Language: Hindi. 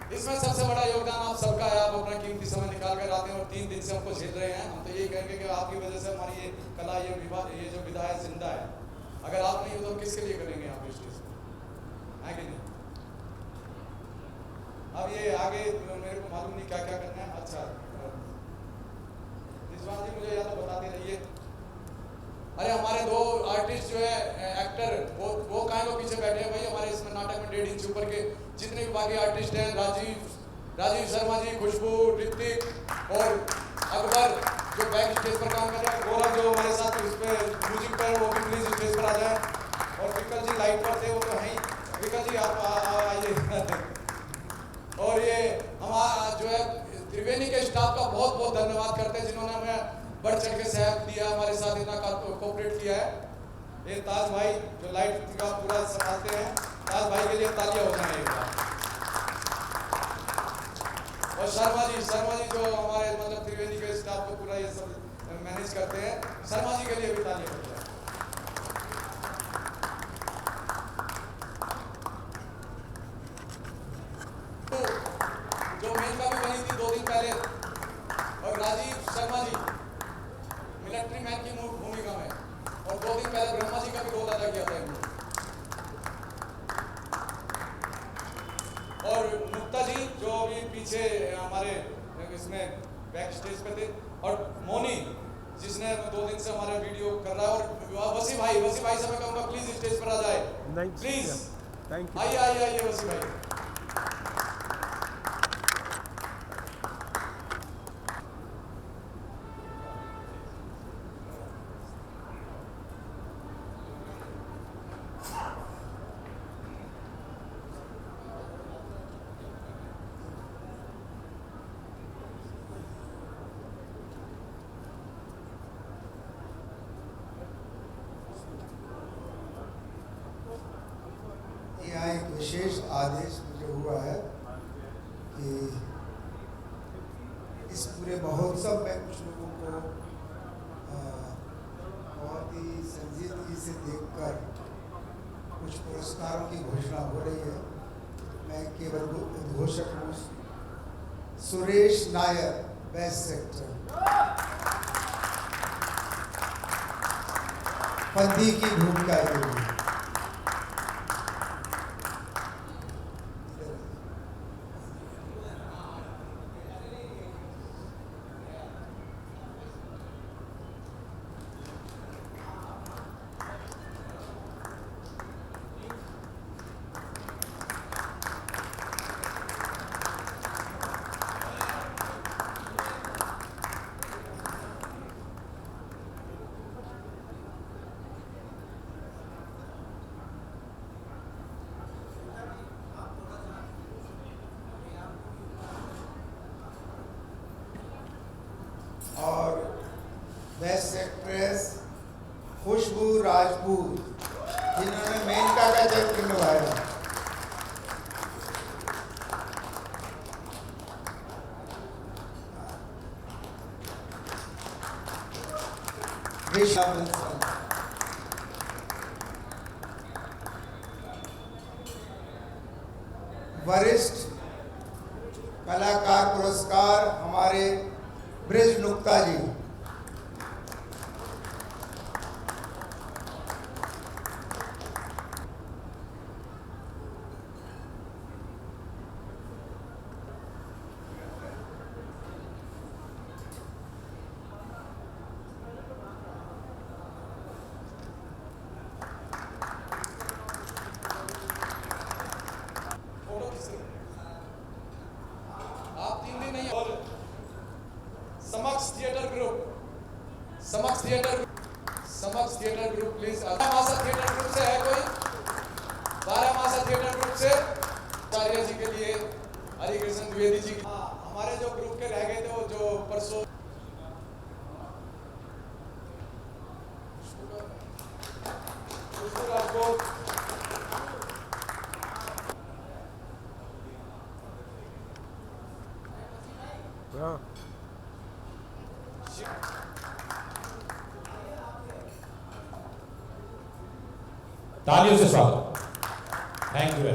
इसमें सबसे बड़ा योगदान आप सबका है। आप अपना कीमती समय निकाल कर आते हैं और 3 दिन से हमको झेल रहे हैं। हम तो यही कहेंगे कि आपकी वजह से हमारी ये कला, ये जो विधा है जिंदा है। अगर आप नहीं हो तो किसके लिए करेंगे आप स्टेज पर, है कि नहीं? अब ये आगे मेरे को मालूम नहीं क्या क्या करना है। अच्छा रिजवान जी मुझे या तो बताते रहिए। अरे हमारे 2 आर्टिस्ट जो है एक्टर, वो कहाँ को पीछे बैठे हैं भाई। हमारे इसमें नाटक में 1.5 इंच ऊपर के जितने भी बाकी आर्टिस्ट हैं, राजीव शर्मा जी, खुशबू, ऋतिक और अकबर जो बैक स्टेज पर काम कर रहे हैं, गौरव जो हमारे साथ इस पे म्यूजिक पर, वो भी प्लीज स्टेज पर आ जाए। और विकल जी लाइट पर थे, वो तो हैं ही। विकल जी आप आइए। और ये हमारा जो है त्रिवेणी के स्टाफ का बहुत बहुत धन्यवाद करते हैं, जिन्होंने हमें बढ़ चढ़ के सहयोग दिया, हमारे साथ इतना कोऑपरेट किया है। ये ताज भाई जो लाइट का पूरा संभालते हैं, ताज भाई के लिए तालियां हो जाए एक बार। और शर्मा जी जो हमारे मतलब त्रिवेणी के स्टाफ को पूरा ये सब मैनेज करते हैं, शर्मा जी के लिए भी तालियां हो जाए। जो मेनका भी बनी थी 2 दिन पहले, और राजीव शर्मा जी मिलिट्री मैन की भूमिका में, और 2 दिन पहले ब्रह्मा जी का भी रोल अदा किया था इन्होंने। और मुक्ता जी जो अभी पीछे हमारे इसमें बैक स्टेज पे थे, और मोनी जिसने 2 दिन से हमारा वीडियो कर रहा है, और वसी भाई से मैं कहूँगा प्लीज स्टेज पर आ जाए, प्लीज आइए वसी भाई। यहाँ एक विशेष आदेश मुझे हुआ है कि इस पूरे महोत्सव में कुछ लोगों को बहुत ही संजीदगी से देखकर कुछ पुरस्कारों की घोषणा हो रही है। मैं केवल उद्घोषक हूँ। सुरेश नायर बेस्ट एक्टर, पंथी की भूमिका के लिए। और बेस्ट एक्ट्रेस खुशबू राजपूत, जिन्होंने मेनका का चरित्र निभाया। वरिष्ठ कलाकार पुरस्कार हमारे ब्रिज नुक्ता जी। आप 3 दिन नहीं, और समक्ष थिएटर ग्रुप प्लीज। बारहमासा थिएटर ग्रुप से है कोई? बारहमासा थिएटर ग्रुप से आचार्य जी के लिए हरिकृष्ण द्विवेदी जी। हमारे जो ग्रुप के रह गए थे, वो जो परसों तालियों से स्वागत। Thank you.